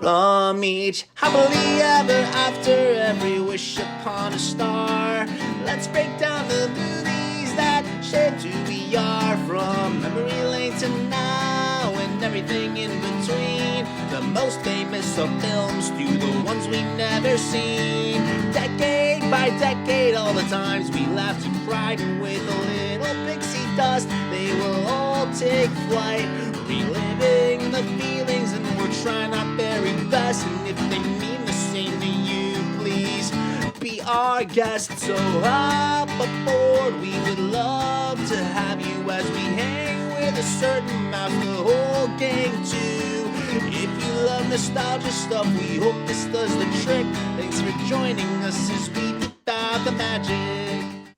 from each happily ever after, every wish upon a star. Let's break down the movies that shaped who we are, from memory lane to now and everything in between. The most famous of films to the ones we've never seen. Decade by decade, all the times we laughed and cried, and with a little pixie dust, they will all take flight, reliving the feelings, and we're trying our very best. And if they mean the same to you, please be our guest. So hop aboard, we would love to have you as we hang with a certain mouth, the whole gang too. If you love nostalgia stuff, we hope this does the trick. Thanks for joining us as we deep dive the magic.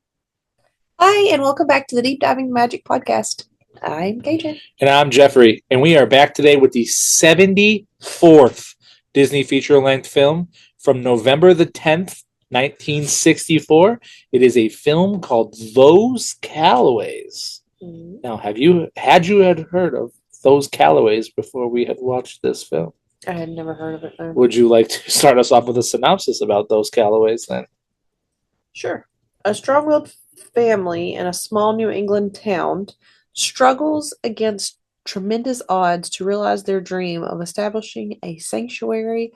Hi, and welcome back to the Deep Diving Magic Podcast. I'm Cajun. And I'm Jeffrey, and we are back today with the 74th Disney feature-length film from November the 10th, 1964. It is a film called Those Calloways. Now, had you heard of Those Calloways before we had watched this film? I had never heard of it. No. Would you like to start us off with a synopsis about Those Calloways then? Sure. A strong-willed family in a small New England town struggles against tremendous odds to realize their dream of establishing a sanctuary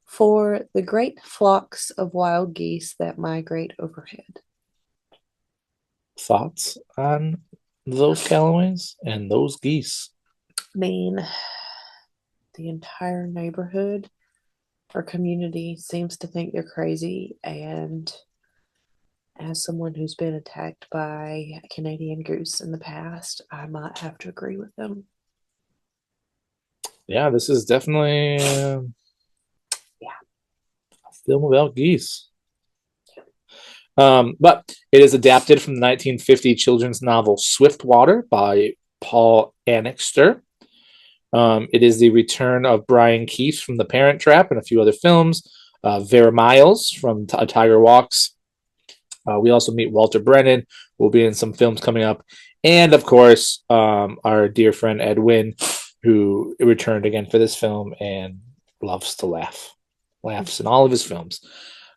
for the great flocks of wild geese that migrate overhead. Thoughts on Those Calloways and those geese? I mean, the entire neighborhood or community seems to think they're crazy, and as someone who's been attacked by a Canadian goose in the past, I might have to agree with them. Yeah, this is definitely a film about geese. But it is adapted from the 1950 children's novel Swiftwater by Paul Annixter. It is the return of Brian Keith from The Parent Trap and a few other films. Vera Miles from A Tiger Walks. We also meet Walter Brennan, who will be in some films coming up. And, of course, our dear friend Ed Wynn, who returned again for this film and loves to laugh. Laughs in all of his films.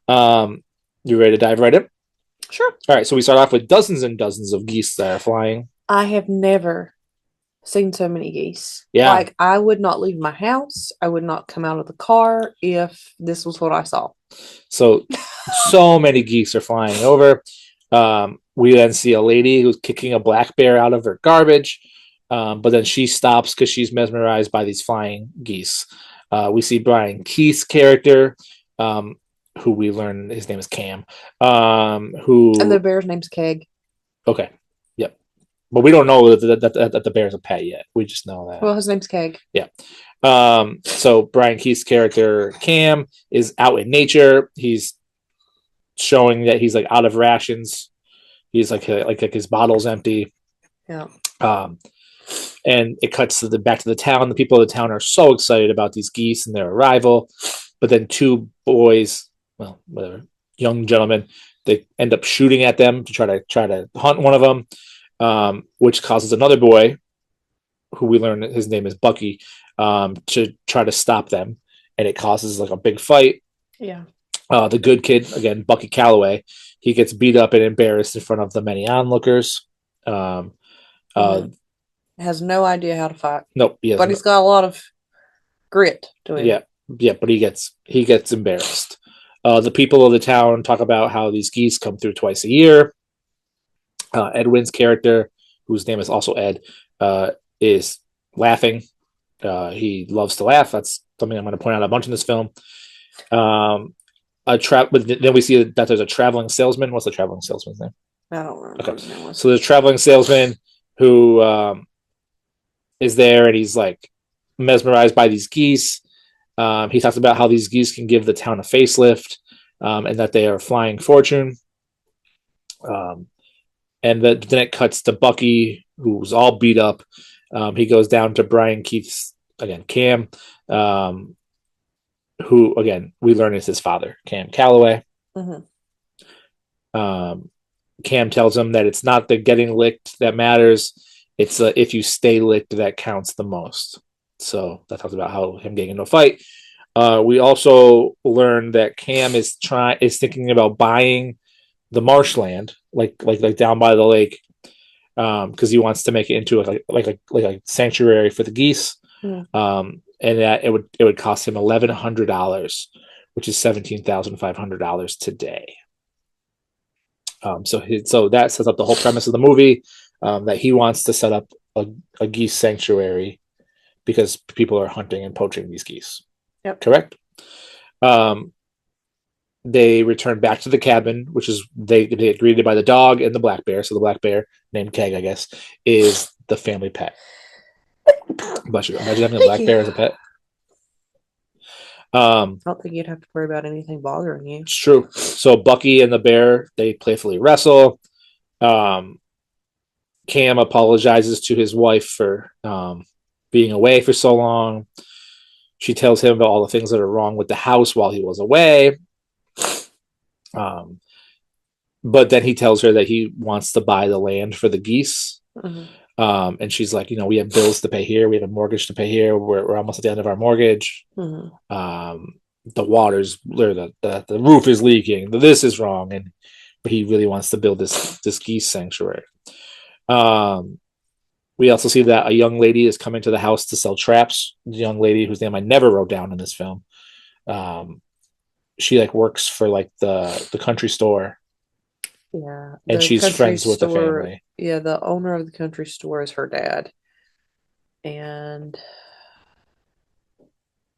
You ready to dive right in? Sure. All right, so we start off with dozens and dozens of geese that are flying. I have never seen so many geese. Yeah. Like, I would not leave my house. I would not come out of the car if this was what I saw. So many geese are flying over. We then see a lady who's kicking a black bear out of her garbage, but then she stops because she's mesmerized by these flying geese. We see Brian Keith's character, who we learn his name is Cam. And the bear's name's Keg. Okay, yep. But we don't know that the bear's a pet yet. We just know that. Well, his name's Keg. Yeah. So Brian Keith's character Cam is out in nature. He's showing that he's like out of rations. He's like his bottle's empty. Yeah. And it cuts to back to the town. The people of the town are so excited about these geese and their arrival, but then two boys, well, whatever, young gentlemen, they end up shooting at them to try to hunt one of them, which causes another boy, who we learn his name is Bucky, to try to stop them, and it causes like a big fight. Yeah. The good kid, again, Bucky Calloway, he gets beat up and embarrassed in front of the many onlookers. Has no idea how to fight. Nope, but he's got a lot of grit to him. Yeah, but he gets embarrassed. The people of the town talk about how these geese come through twice a year. Edwin's character, whose name is also Ed, is laughing. He loves to laugh. That's something I'm going to point out a bunch in this film. But then we see that there's a traveling salesman. What's the traveling salesman's name? I don't remember. Okay. So there's a traveling salesman who is there, and he's like mesmerized by these geese. He talks about how these geese can give the town a facelift, and that they are flying fortune. And then it cuts to Bucky, who's all beat up. He goes down to Brian Keith's, again, Cam, who, again, we learn is his father, Cam Calloway. Mm-hmm. Cam tells him that it's not the getting licked that matters. It's if you stay licked that counts the most. So that talks about how him getting into a fight. We also learned that Cam is thinking about buying the marshland, like down by the lake, because he wants to make it into a sanctuary for the geese. And that it would cost him $1,100, which is $17,500 today. So that sets up the whole premise of the movie, that he wants to set up a geese sanctuary because people are hunting and poaching these geese. Yep. Correct. They return back to the cabin, which is they get greeted by the dog and the black bear. So the black bear, named Keg, I guess, is the family pet. Bless you. Imagine having a black bear as a pet. I don't think you'd have to worry about anything bothering you. It's true. So Bucky and the bear, they playfully wrestle. Cam apologizes to his wife for being away for so long. She tells him about all the things that are wrong with the house while he was away. But then he tells her that he wants to buy the land for the geese. And she's like, we have bills to pay here. We have a mortgage to pay here. We're almost at the end of our mortgage. The water's, or the roof is leaking. This is wrong. But he really wants to build this geese sanctuary. We also see that a young lady is coming to the house to sell traps. The young lady whose name I never wrote down in this film. She works for the country store. Yeah. And she's friends with the family. Yeah, the owner of the country store is her dad. And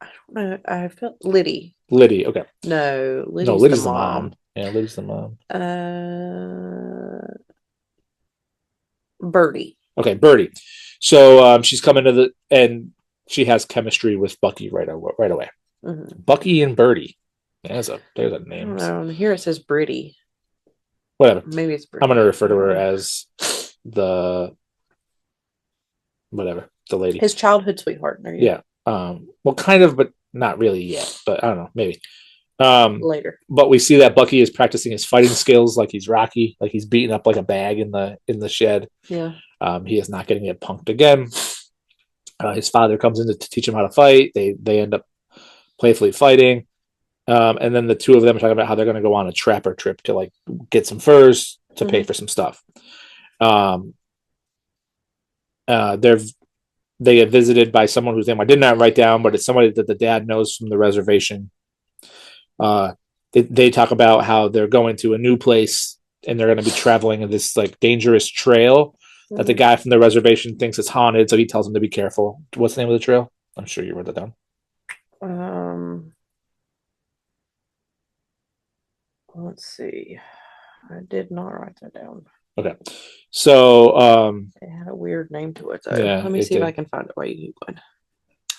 I don't know. I felt Liddy. Liddy, okay. No, Liddy's the mom. Yeah, Liddy's the mom. Birdie. Okay, Birdie. So she's coming to and she has chemistry with Bucky right away. Bucky and Birdie. There's a name. Here it says Britty. Whatever. Maybe it's Britty. I'm going to refer to her as the lady. His childhood sweetheart. Yeah. Well, kind of, but not really yet. But I don't know, maybe. Later. But we see that Bucky is practicing his fighting skills like he's Rocky, like he's beating up like a bag in the shed. Yeah. He is not getting it punked again. His father comes in to teach him how to fight. They end up playfully fighting. And then the two of them are talking about how they're going to go on a trapper trip to get some furs to pay for some stuff. They get visited by someone whose name I did not write down, but it's somebody that the dad knows from the reservation. They talk about how they're going to a new place and they're going to be traveling in this dangerous trail that the guy from the reservation thinks is haunted, so he tells them to be careful. What's the name of the trail? I'm sure you wrote that down. Let's see. I did not write that down. Okay. So it had a weird name to it though. Yeah, let me see if I can find it while you keep going.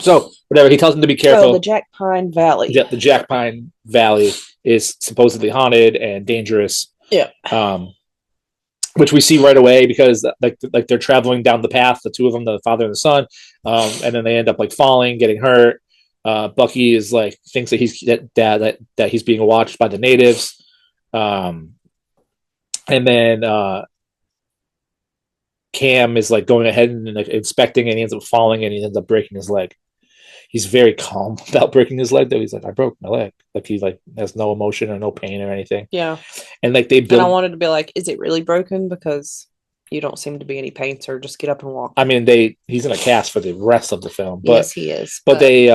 So whatever, he tells them to be careful. The Jack Pine Valley. Yeah, the Jack Pine Valley is supposedly haunted and dangerous. Yeah. Which we see right away because they're traveling down the path, the two of them, the father and the son, and then they end up falling, getting hurt. Bucky is thinks that he's being watched by the natives. And then Cam is going ahead and inspecting, and he ends up falling and he ends up breaking his leg. He's very calm about breaking his leg though. He's I broke my leg. He has no emotion or no pain or anything. Yeah. And they build. And I wanted to be is it really broken? Because you don't seem to be any pain, sir. Just get up and walk. I mean, he's in a cast for the rest of the film. But, yes, he is. But they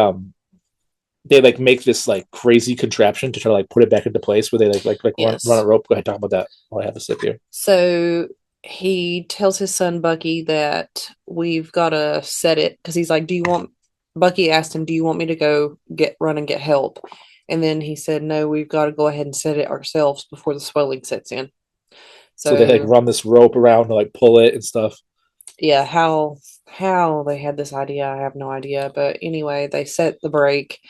make this crazy contraption to try to put it back into place where they yes. run a rope. Go ahead, talk about that while I have a sip here. So he tells his son Bucky that we've got to set it because he's do you want? Bucky asked him, "Do you want me to go run and get help?" And then he said, "No, we've got to go ahead and set it ourselves before the swelling sets in." So they run this rope around to pull it and stuff. Yeah, how they had this idea, I have no idea. But anyway, they set the break.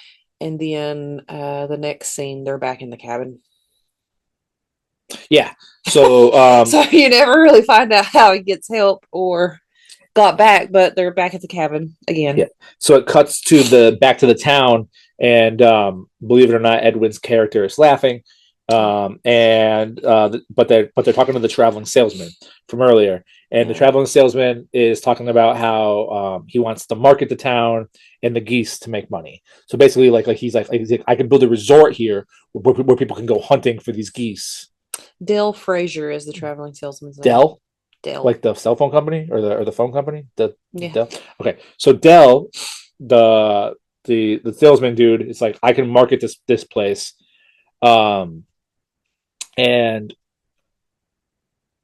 And then the next scene, they're back in the cabin. Yeah. So so you never really find out how he gets help or got back, but they're back at the cabin again. Yeah. So it cuts to back to the town, and believe it or not, Edwin's character is laughing. But they're talking to the traveling salesman from earlier, and the traveling salesman is talking about how he wants to market the town and the geese to make money. So basically, he's like I can build a resort here where people can go hunting for these geese. Dale Frazier is the traveling salesman's name. Dell, Dale. like the cell phone company or the phone company. Yeah. Dell. Okay, so Dell, the salesman dude, is like, I can market this place, and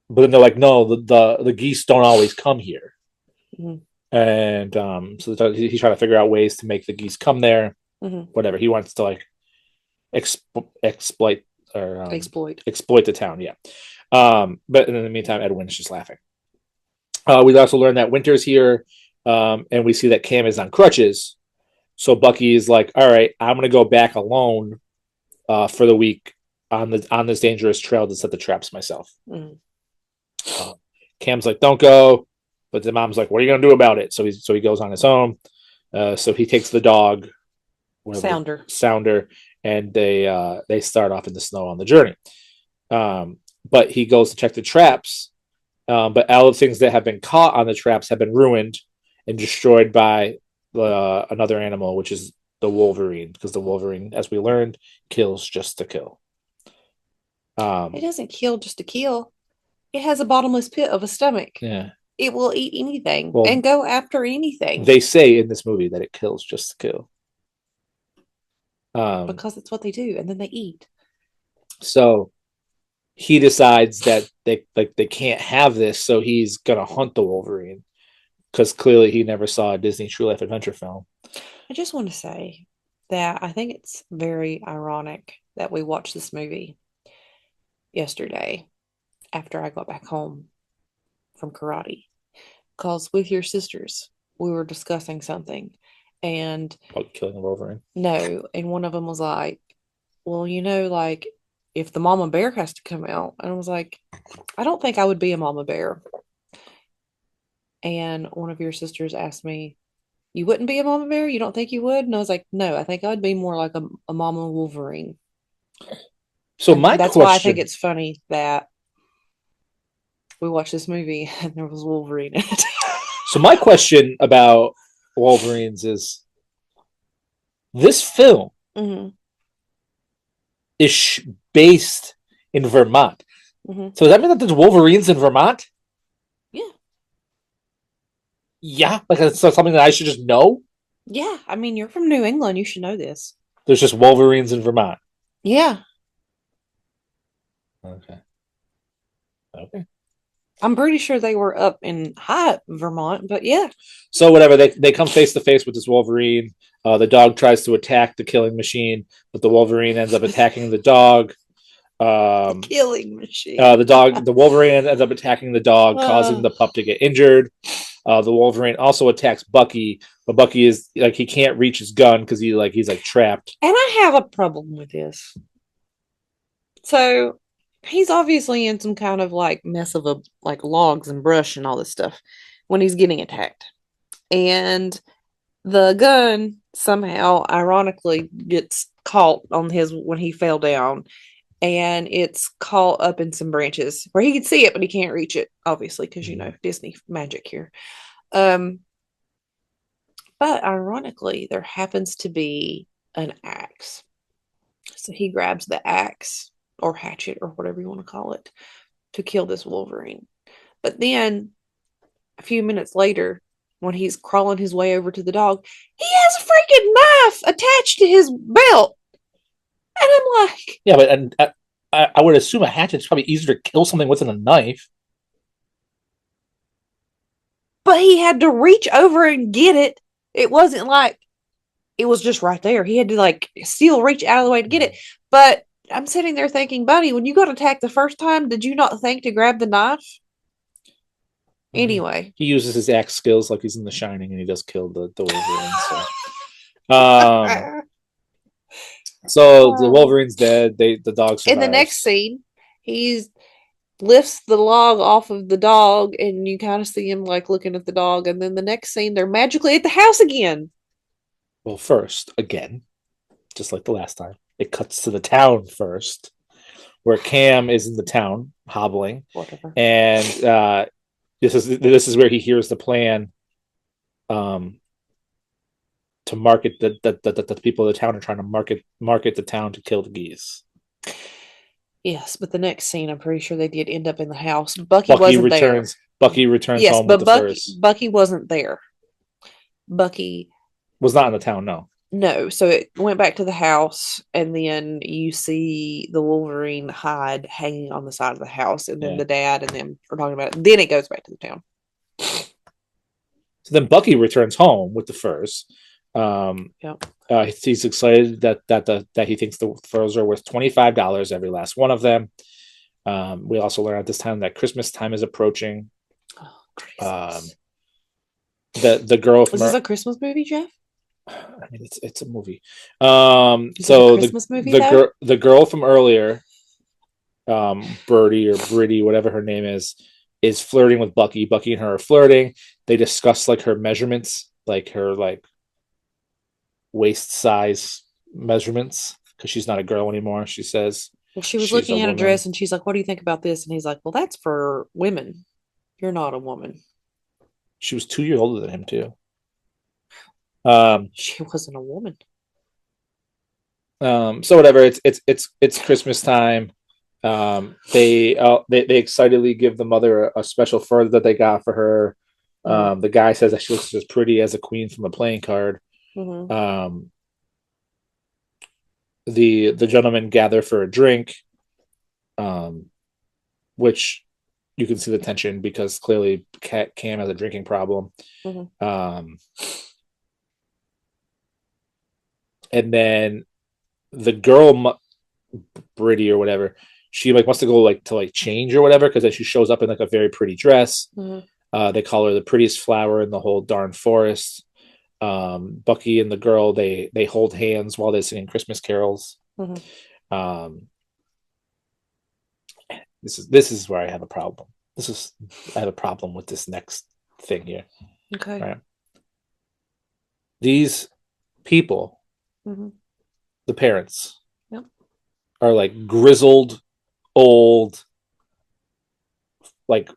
but then they're like, no, the geese don't always come here. Mhm. And so he's trying to figure out ways to make the geese come there. Mhm. Whatever, he wants to like exploit or exploit the town. Yeah. But in the meantime, Edwin's just laughing. We also learned that Winter's here, and we see that Cam is on crutches. So Bucky is like, all right, I'm gonna go back alone for the week on this dangerous trail to set the traps myself. Mhm. Cam's like, don't go, but the mom's like, what are you gonna do about it? So he goes on his own. So he takes the dog, Sounder, and they start off in the snow on the journey. But he goes to check the traps, but all the things that have been caught on the traps have been ruined and destroyed by another animal, which is the Wolverine, because the Wolverine, as we learned, kills just to kill. It doesn't kill just to kill. It has a bottomless pit of a stomach. Yeah. It will eat anything and go after anything. They say in this movie that it kills just to kill. Because it's what they do, and then they eat. So he decides that they can't have this, so he's gonna hunt the Wolverine, because clearly he never saw a Disney True Life Adventure film. I just want to say that I think it's very ironic that we watched this movie yesterday after I got back home from karate, because with your sisters we were discussing something, and about killing the Wolverine. No, and one of them was like, well, like if the mama bear has to come out, and I was like, I don't think I would be a mama bear. And one of your sisters asked me, you wouldn't be a mama bear? You don't think you would? And I was like, no, I think I would be more like a mama Wolverine. So that's why I think it's funny that we watched this movie and there was Wolverine in it. So my question about Wolverines is, this film is based in Vermont. So does that mean that there's Wolverines in Vermont? Yeah. Yeah? Like, it's something that I should just know? Yeah. I mean, you're from New England. You should know this. There's just Wolverines in Vermont. Yeah. Okay. I'm pretty sure they were up in high Vermont, but yeah. So whatever, they come face to face with this Wolverine. The dog tries to attack the killing machine, but the Wolverine ends up attacking the dog. The killing machine. The Wolverine ends up attacking the dog, causing the pup to get injured. The Wolverine also attacks Bucky, but Bucky is like, he can't reach his gun because he's trapped. And I have a problem with this. So he's obviously in some kind of mess of logs and brush and all this stuff when he's getting attacked. And the gun somehow ironically gets caught on when he fell down, and it's caught up in some branches where he can see it, but he can't reach it, obviously, because Disney magic here. But ironically, there happens to be an axe. So he grabs the axe or hatchet or whatever you want to call it to kill this Wolverine. But then a few minutes later, when he's crawling his way over to the dog, he has a freaking knife attached to his belt. And I'm like, yeah, but I would assume a hatchet's probably easier to kill something with than a knife. But he had to reach over and get it. It wasn't like it was just right there. He had to still reach out of the way to get it. But I'm sitting there thinking, buddy, when you got attacked the first time, did you not think to grab the knife? Anyway, he uses his axe skills like he's in The Shining, and he does kill the Wolverine. So the Wolverine's dead. The dog survives. In the next scene, he lifts the log off of the dog, and you kind of see him looking at the dog. And then the next scene, they're magically at the house again. Well, first, again, just like the last time, it cuts to the town first. where Cam is in the town hobbling, Whatever. and this is where he hears the plan to market the people of the town are trying to market the town to kill the geese. Yes, but the next scene, I'm pretty sure they did end up in the house. Bucky Bucky wasn't returns. there. Bucky returns Yes, home with but the furs. Bucky wasn't there. Bucky, Was not in the town. No. no. So it went back to the house, and then you see the Wolverine hide hanging on the side of the house, and then Yeah. the dad and them are talking about it. Then it goes back to the town. So then Bucky returns home with the furs. Yep. He's excited that he thinks the furs are worth $25, every last one of them. We also learn at this time that Christmas time is approaching. Oh, Christmas. The girl from Was this a Christmas movie, Jeff? I mean, it's a movie. Is it a Christmas movie, though? The girl from earlier, Birdie or Britty, whatever her name is flirting with Bucky. Bucky and her are flirting. They discuss like her measurements, like her waist size measurements, because she's not a girl anymore. She says. Well, she was She's looking a at a woman. dress, and she's like, "What do you think about this?" And he's like, "Well, that's for women. You're not a woman." She was 2 years older than him too. She wasn't a woman. So whatever. It's Christmas time. They excitedly give the mother a special fur that they got for her. The guy says that she looks as pretty as a queen from a playing card. Mm-hmm. The gentlemen gather for a drink, which you can see the tension because clearly Cam has a drinking problem. Mm-hmm. And then the girl, Britty or whatever, she like wants to go to change or whatever, because then she shows up in like a very pretty dress. Mm-hmm. They call her the prettiest flower in the whole darn forest. Bucky and the girl, they hold hands while they're singing Christmas carols. Mm-hmm. This is where I have a problem. I have a problem with this next thing here. Okay. Right. These people, mm-hmm. the parents, yep. are like grizzled, old, like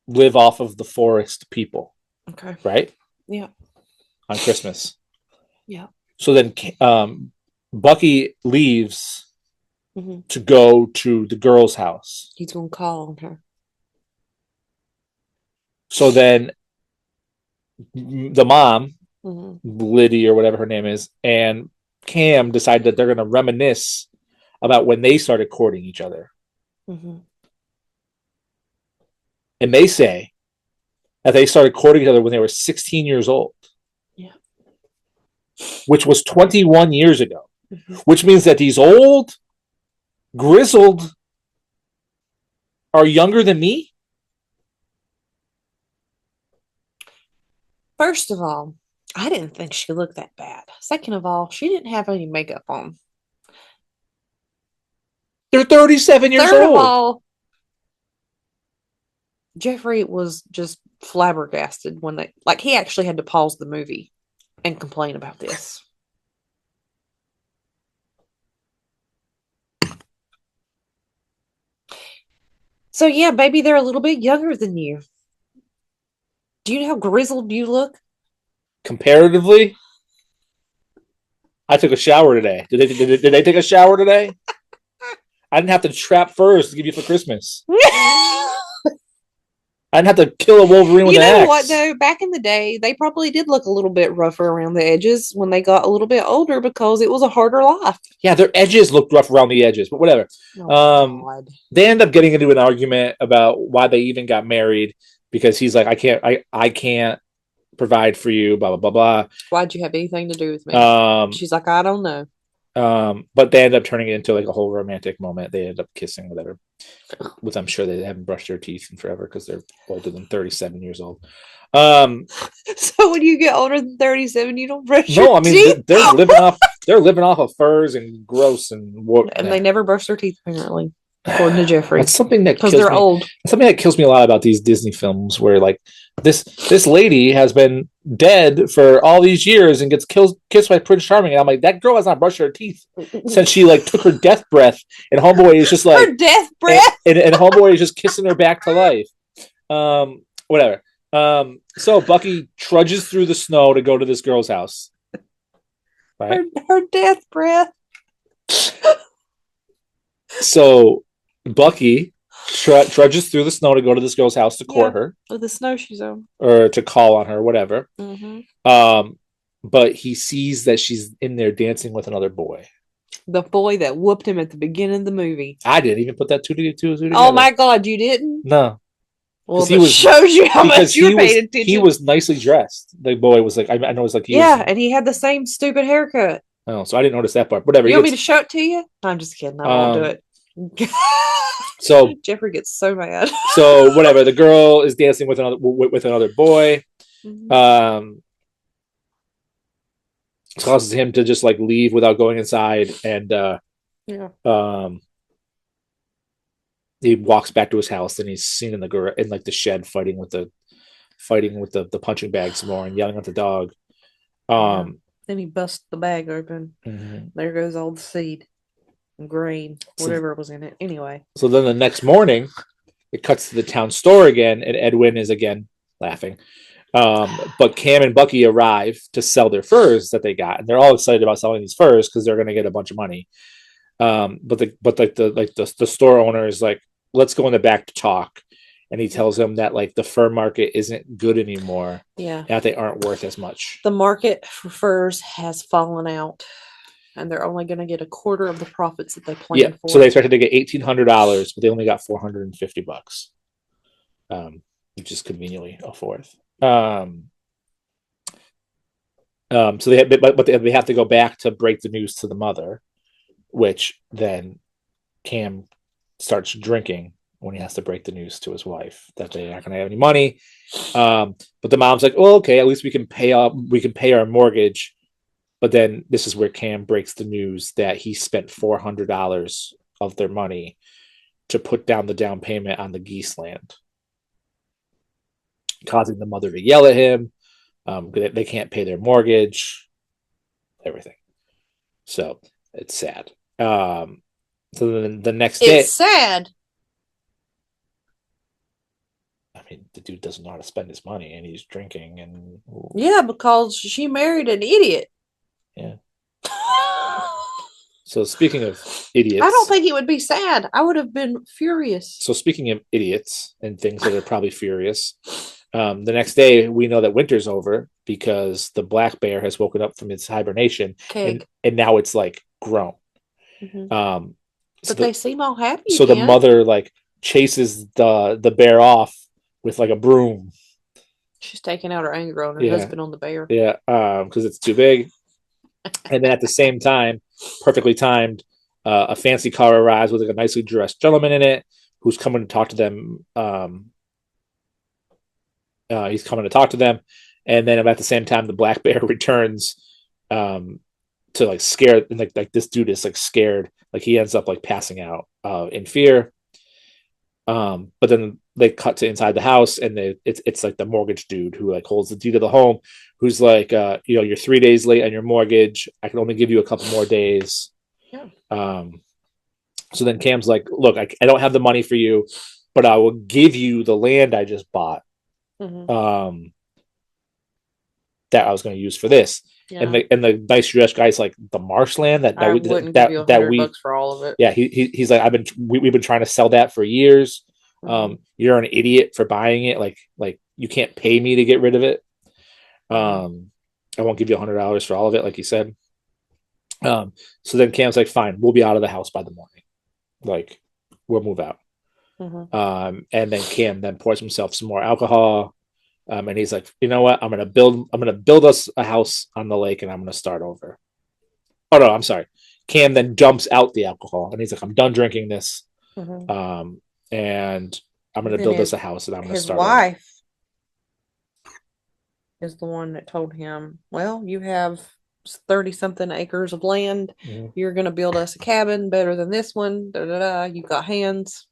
live off of the forest people. Okay. Right? Yeah. On Christmas. Yeah. So then Bucky leaves mm-hmm. to go to the girl's house. He's going to call on her. So then the mom, mm-hmm. Liddy or whatever her name is, and Cam decide that they're going to reminisce about when they started courting each other. Mm-hmm. And they say that they started courting each other when they were 16 years old. Yeah. Which was 21 years ago. Mm-hmm. Which means that these old, grizzled are younger than me? First of all, I didn't think she looked that bad. Second of all, she didn't have any makeup on. They're 37 years old. Third of all, Jeffrey was just flabbergasted when he actually had to pause the movie and complain about this. So yeah, baby, they're a little bit younger than you. Do you know how grizzled you look? Comparatively, I took a shower today. Did they take a shower today? I didn't have to trap furs to give you for Christmas. I didn't have to kill a Wolverine with an axe. You know what, though? Back in the day, they probably did look a little bit rougher around the edges when they got a little bit older because it was a harder life. Yeah, their edges looked rough around the edges, but whatever. God. They end up getting into an argument about why they even got married, because he's like, I can't provide for you, blah, blah, blah, blah. Why'd you have anything to do with me? She's like, I don't know. But they end up turning it into like a whole romantic moment. They end up kissing, whatever. Which I'm sure they haven't brushed their teeth in forever because they're older than 37 years old. So when you get older than 37, you don't brush your teeth? No, I mean they're living off of furs and gross and they never brush their teeth apparently. according to Jeffrey. That's something that Because kills they're me. old. Something that kills me a lot about these Disney films, where like this lady has been dead for all these years and gets kissed by Prince Charming, and I'm like, that girl has not brushed her teeth since she like took her death breath, and Homeboy is just like Her death breath. and Homeboy is just kissing her back to life. Whatever. So Bucky trudges through the snow to go to this girl's house. Right? Her death breath. So Bucky trudges through the snow to go to this girl's house to court her, with the snowshoes on, or to call on her, whatever. Mm-hmm. But he sees that she's in there dancing with another boy. The boy that whooped him at the beginning of the movie. I didn't even put that two together. Oh my God, you didn't? No. Well, it shows you how much you're paying attention. He was nicely dressed. The boy was like, I know it was like, and he had the same stupid haircut. Oh, so I didn't notice that part. Whatever. You want me to show it to you? I'm just kidding. I won't do it. So Jeffrey gets so mad. So whatever. The girl is dancing with another boy. Mm-hmm. Causes him to just like leave without going inside, and he walks back to his house, and he's seen in the shed fighting with the punching bag some more and yelling at the dog. Then he busts the bag open. Mm-hmm. There goes all the seed and grain, whatever was in it. Anyway. So then the next morning, it cuts to the town store again, and Edwin is again laughing. But Cam and Bucky arrive to sell their furs that they got, and they're all excited about selling these furs because they're going to get a bunch of money. But the store owner is like, let's go in the back to talk, and he tells him that like the fur market isn't good anymore. Yeah, that they aren't worth as much. The market for furs has fallen out, and they're only going to get a quarter of the profits that they planned for. So they expected to get $1,800, but they only got $450, which is conveniently a fourth. So they have to go back to break the news to the mother, which then Cam starts drinking when he has to break the news to his wife that they aren't going to have any money. But the mom's like, "Oh, okay, at least we can pay our mortgage." But then this is where Cam breaks the news that he spent $400 of their money to put down the down payment on the geese land, causing the mother to yell at him. They can't pay their mortgage, everything. So it's sad. So then the next day, it's sad. I mean, the dude doesn't know how to spend his money, and he's drinking, and because she married an idiot. Yeah. So speaking of idiots, I don't think it would be sad. I would have been furious. So speaking of idiots and things that are probably furious, the next day we know that winter's over because the black bear has woken up from its hibernation, and now it's like grown. Mm-hmm. But they seem all happy. So the mother like chases the bear off with like a broom. She's taking out her anger on her husband on the bear. Yeah, because it's too big. And then at the same time, perfectly timed, a fancy car arrives with like a nicely dressed gentleman in it who's coming to talk to them. He's coming to talk to them, and then at the same time, the black bear returns to like scare, and like this dude is like scared, like he ends up like passing out in fear. But then they cut to inside the house, and it's like the mortgage dude who like holds the deed of the home, who's like, you're 3 days late on your mortgage. I can only give you a couple more days. Yeah. So then Cam's like, look, I don't have the money for you, but I will give you the land I just bought. Mm-hmm. That I was going to use for this. Yeah. And the nice dressed guy's like, the marshland that I wouldn't give you $100 for all of it. Yeah, he's like, we've been trying to sell that for years. Mm-hmm. You're an idiot for buying it. Like you can't pay me to get rid of it. I won't give you $100 for all of it, like you said. So then Cam's like, fine, we'll be out of the house by the morning. Like, we'll move out. Mm-hmm. And then Cam then pours himself some more alcohol. And he's like, you know what? I'm gonna build us a house on the lake, and I'm gonna start over. Oh no, I'm sorry. Cam then dumps out the alcohol, and he's like, I'm done drinking this. Mm-hmm. And I'm gonna build us a house, and I'm gonna start. His wife is the one that told him, well, you have 30-something acres of land. Mhm. You're going to build us a cabin better than this one. Da, da, da. You've got hands.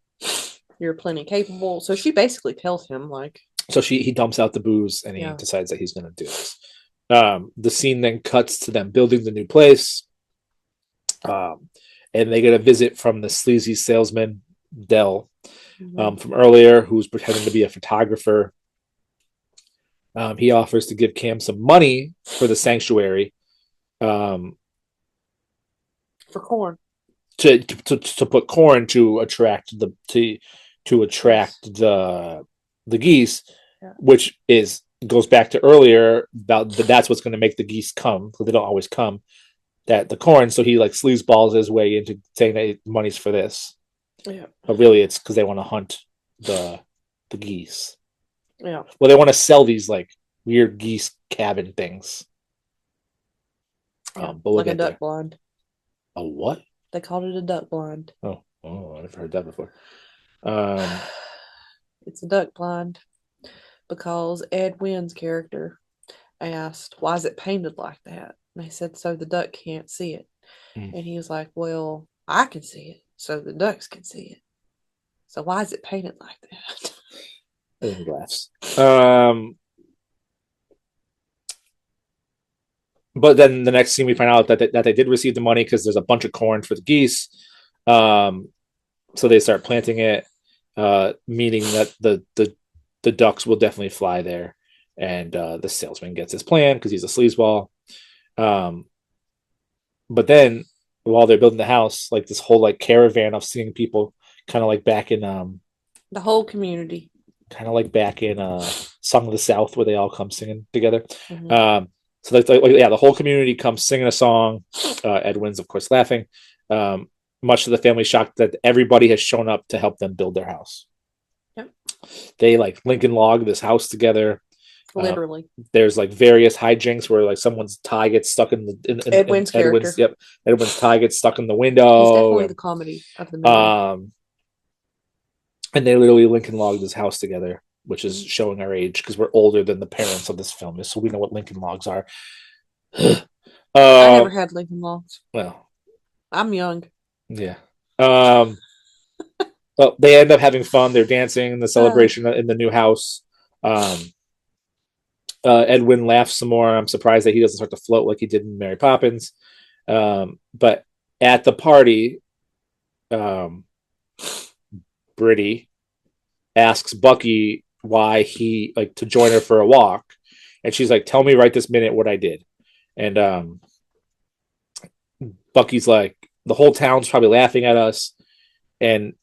You're plenty capable. So she basically tells him, like, So he dumps out the booze and he Yeah. decides that he's going to do this. The scene then cuts to them building the new place. And they get a visit from the sleazy salesman, Dell, from earlier, who's pretending to be a photographer. He offers to give Cam some money for the sanctuary. for corn. To put corn to attract the geese, Yeah. which goes back to earlier about that's what's going to make the geese come, because they don't always come. That the corn, so he like sleazeballs his way into saying that money's for this, Yeah. but really it's because they want to hunt the geese. Yeah. Well, they want to sell these like weird geese cabin things. But we'll like a get duck there. blind. A what? They called it a duck blind. Oh, I never heard that before. It's a duck blind because Ed Wynn's character asked, "Why is it painted like that?" And they said, "So the duck can't see it." Mm. And he was like, "Well, I can see it, so the ducks can see it. So why is it painted like that?" And he laughs. But then the next scene, we find out that they did receive the money because there's a bunch of corn for the geese. So they start planting it, meaning that the ducks will definitely fly there. And the salesman gets his plan because he's a sleazeball. But then while they're building the house, like this whole like caravan of singing people, kind of like back in The whole community. kind of like back in Song of the South, where they all come singing together. Mhm. So that's the whole community comes singing a song. Ed Wynn's, of course, laughing. Much to the family's shock that everybody has shown up to help them build their house. Yep. They like Lincoln log this house together. Literally. There's like various hijinks where like someone's tie gets stuck in Ed Wynn's character. Edwin's tie gets stuck in the window. He's definitely the comedy of the movie. And they literally Lincoln logged this house together, which is showing our age because we're older than the parents of this film is, so we know what Lincoln logs are. I never had Lincoln logs. Well, I'm young. Yeah. Well, they end up having fun. They're dancing in the celebration in the new house. Ed Wynn laughs some more. I'm surprised that he doesn't start to float like he did in Mary Poppins. But at the party, Brittany asks Bucky why he like to join her for a walk, and she's like, "Tell me right this minute what I did." And Bucky's like, "The whole town's probably laughing at us," and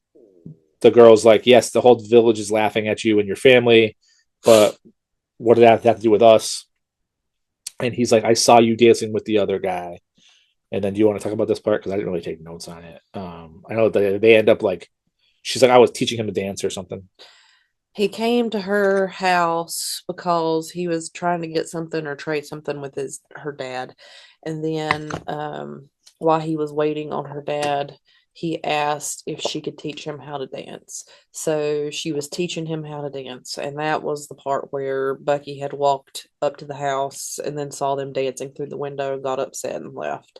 the girl's like, "Yes, the whole village is laughing at you and your family, but what did that have to do with us?" And he's like, "I saw you dancing with the other guy." And then, do you want to talk about this part? Because I didn't really take notes on it. I know that they end up like, she's like, I was teaching him to dance or something. He came to her house because he was trying to get something or trade something with her dad. And then while he was waiting on her dad, he asked if she could teach him how to dance. So she was teaching him how to dance. And that was the part where Bucky had walked up to the house and then saw them dancing through the window and got upset and left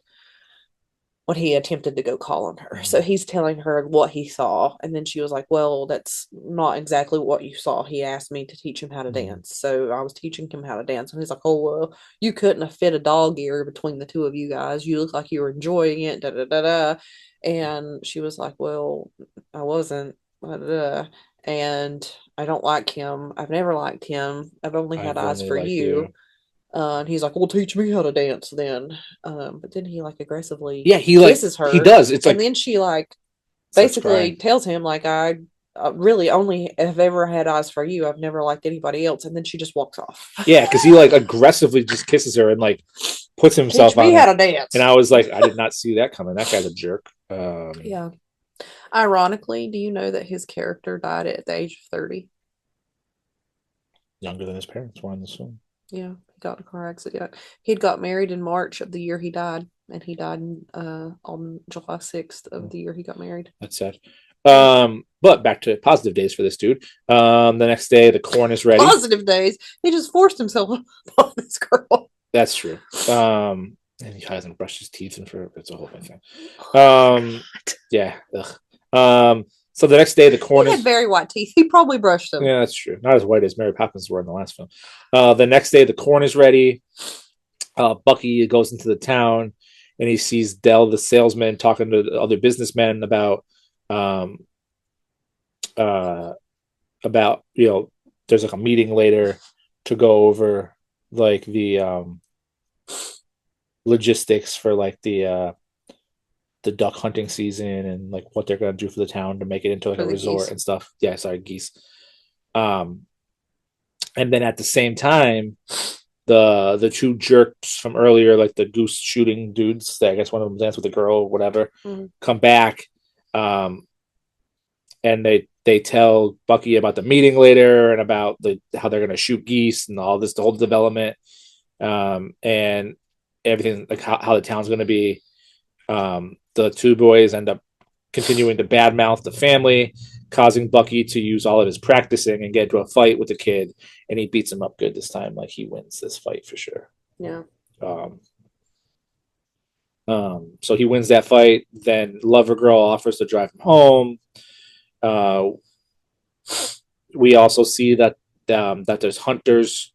when he attempted to go call on her. So he's telling her what he saw. And then she was like, "Well, that's not exactly what you saw. He asked me to teach him how to dance. So I was teaching him how to dance." And he's like, "Oh, well, you couldn't have fit a dog ear between the two of you guys. You look like you were enjoying it. Da da da da." And she was like, "Well, I wasn't. Da, da, da. And I don't like him. I've never liked him. I've only had eyes for you." And he's like, "Well, teach me how to dance then." But then he like aggressively he kisses her. He does. It's and like, then she like basically tells him like, "I really only have ever had eyes for you. I've never liked anybody else." And then she just walks off. Yeah, because he like aggressively just kisses her and like puts himself Teach me how to dance. And I was like, I did not see that coming. That guy's a jerk. Yeah. Ironically, do you know that his character died at the age of 30? Younger than his parents were in this film. Yeah, he got in a car accident. He'd got married in March of the year he died, and he died on July 6th of the year he got married. That's sad. But back to positive days for this dude. The next day, the corn is ready. Positive days. He just forced himself upon this girl. That's true. And he hasn't brushed his teeth in forever. It's a whole big thing. Yeah. Ugh. So the next day, the corn He is had very white teeth. He probably brushed them. yeah, that's true. Not as white as Mary Poppins were in the last film. The next day, the corn is ready. Bucky goes into the town and he sees Dell, the salesman, talking to the other businessmen um, uh, about there's like a meeting later to go over like the logistics for like the duck hunting season and like what they're gonna do for the town to make it into like For a the resort geese. and stuff. Yeah, sorry, geese. Um, and then at the same time, the two jerks from earlier, like the goose shooting dudes, that I guess one of them danced with a girl, or whatever, come back, um, and they tell Bucky about the meeting later and about how they're gonna shoot geese and all this, the whole development, and everything like how the town's gonna be. The two boys end up continuing to badmouth the family, causing Bucky to use all of his practicing and get into a fight with the kid, and he beats him up good this time. Like he wins this fight for sure. Yeah. So he wins that fight. Then Lover Girl offers to drive him home. We also see that there's hunters,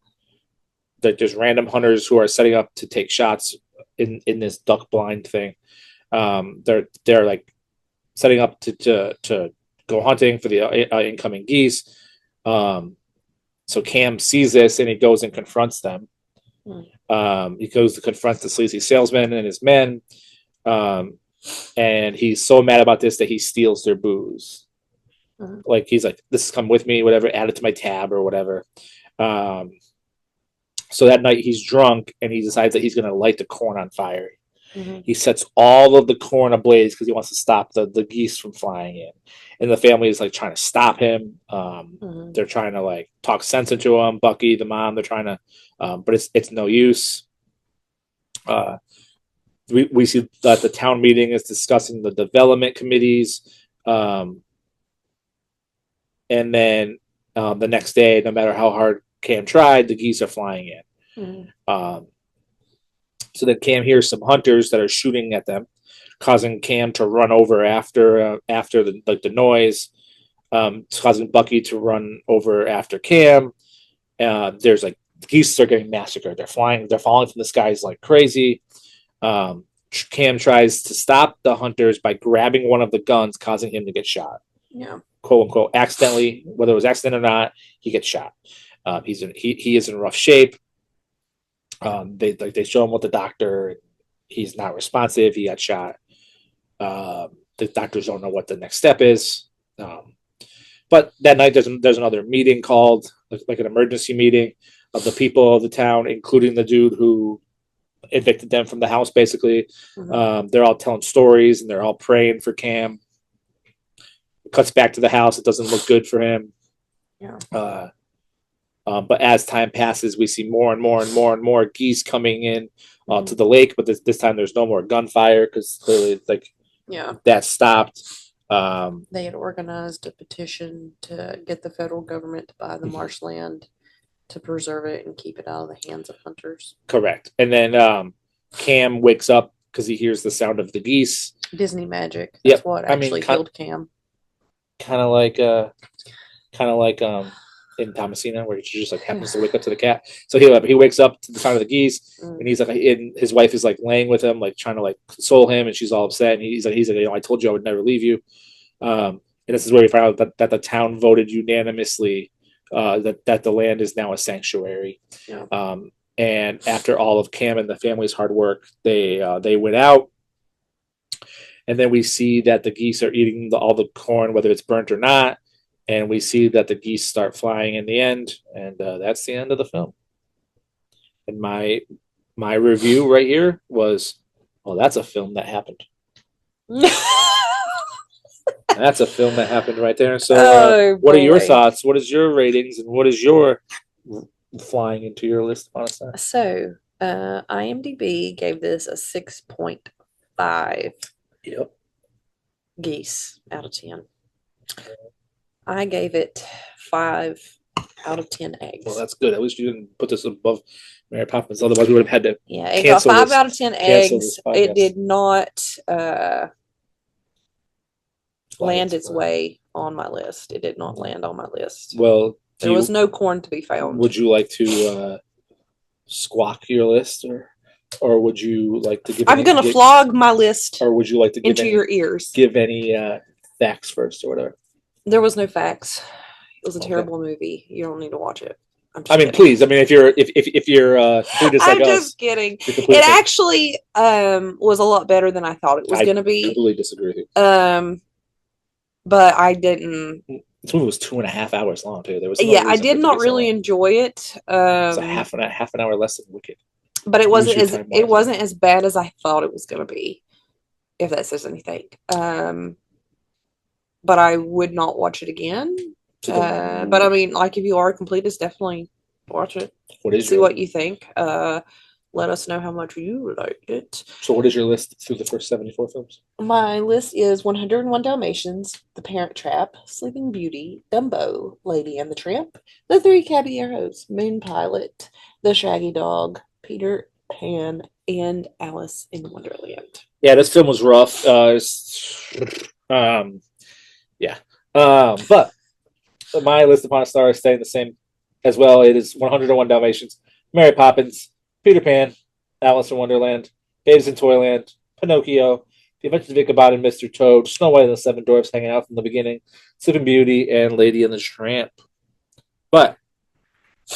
that there's random hunters who are setting up to take shots in this duck blind thing. They're like setting up to go hunting for the incoming geese. So Cam sees this and he goes and confronts them. He goes to confront the sleazy salesman and his men. And he's so mad about this that he steals their booze. Like he's like, "This is come with me, whatever. Add it to my tab or whatever." So that night he's drunk and he decides that he's going to light the corn on fire. He sets all of the corn ablaze because he wants to stop the geese from flying in, and the family is like trying to stop him. They're trying to like talk sense into him. Bucky, the mom, they're trying to, but it's no use. We see that the town meeting is discussing the development committees, and then the next day, no matter how hard Cam tried, the geese are flying in. So then Cam hears some hunters that are shooting at them, causing Cam to run over after the noise, causing Bucky to run over after Cam. There's like the geese are getting massacred. They're falling from the skies like crazy. Cam tries to stop the hunters by grabbing one of the guns, causing him to get shot. Yeah, quote unquote, accidentally. Whether it was accident or not, he gets shot. He is in rough shape. They show him with the doctor. He's not responsive. He got shot. The doctors don't know what the next step is. But that night there's another meeting called, like an emergency meeting of the people of the town, including the dude who evicted them from the house. Basically, they're all telling stories and they're all praying for Cam. It cuts back to the house. It doesn't look good for him. Yeah. But as time passes, we see more and more and more and more geese coming in to the lake. But this time there's no more gunfire because clearly, like, that stopped. They had organized a petition to get the federal government to buy the marshland to preserve it and keep it out of the hands of hunters. Correct. And then Cam wakes up because he hears the sound of the geese. Disney magic. That's what actually killed Cam. Kind of like in Thomasina, where he just like happens to wake up to the cat. So he wakes up to the sound of the geese, and he's like, and his wife is like laying with him, like trying to like console him, and she's all upset. And he's like, I told you I would never leave you. And this is where we find out that the town voted unanimously that the land is now a sanctuary. Yeah. And after all of Cam and the family's hard work, they went out. And then we see that the geese are eating all the corn, whether it's burnt or not. And we see that the geese start flying in the end. And that's the end of the film. And my review right here was, well, that's a film that happened. That's a film that happened right there. So what are your thoughts? What is your ratings? And what is your flying into your list, Monica? So IMDb gave this a 6.5. Yep. Geese out of 10. I gave it 5 out of 10 eggs. Well, that's good. At least you didn't put this above Mary Poppins. Otherwise, we would have had to. Yeah, it got 5 out of 10 eggs. this podcast. It did not land its way on my list. It did not land on my list. Well, there was no corn to be found. Would you like to squawk your list, or would you like to give? I'm going to flog my list. Or would you like to give into your ears? Give any facts first, or whatever. There was no facts. It was a terrible movie. You don't need to watch it. I mean, please. I mean, if you're completist like I'm just kidding. It actually was a lot better than I thought it was going to be. I completely disagree with you. But I didn't. This movie was 2.5 hours long too. There was I did not really enjoy it. It was a half an hour less than Wicked. But it wasn't as bad as I thought it was going to be. If that says anything. But I would not watch it again. But I mean, like, if you are a completist, definitely watch it. See what you think. Let us know how much you liked it. So what is your list through the first 74 films? My list is 101 Dalmatians, The Parent Trap, Sleeping Beauty, Dumbo, Lady and the Tramp, The Three Caballeros, Moon Pilot, The Shaggy Dog, Peter Pan, and Alice in Wonderland. Yeah, this film was rough. But my list upon a star is staying the same as well. It is 101 Dalmatians, Mary Poppins, Peter Pan, Alice in Wonderland, Babes in Toyland, Pinocchio, The Adventures of Ichabod and Mr. Toad, Snow White and the Seven Dwarfs hanging out from the beginning, Sleeping Beauty, and Lady and the Tramp. But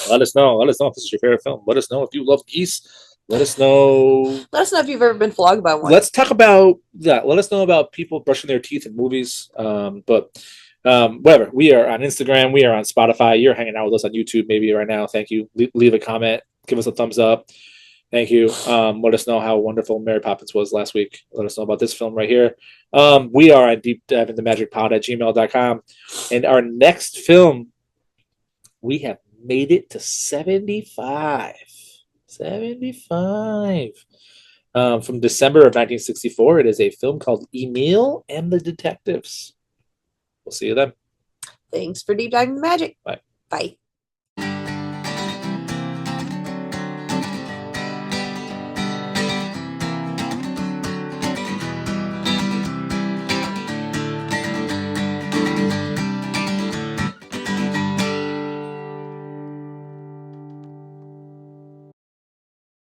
let us know. Let us know if this is your favorite film. Let us know if you love geese. Let us know. Let us know if you've ever been flogged by one. Let's talk about that. Let us know about people brushing their teeth in movies. Whatever. We are on Instagram. We are on Spotify. You're hanging out with us on YouTube maybe right now. Thank you. Leave a comment. Give us a thumbs up. Thank you. Let us know how wonderful Mary Poppins was last week. Let us know about this film right here. We are on deepdiveinthemagicpod@gmail.com. And our next film, we have made it to 75. 75. From December of 1964. It is a film called Emil and the Detectives. We'll see you then. Thanks for deep diving the magic. Bye. Bye.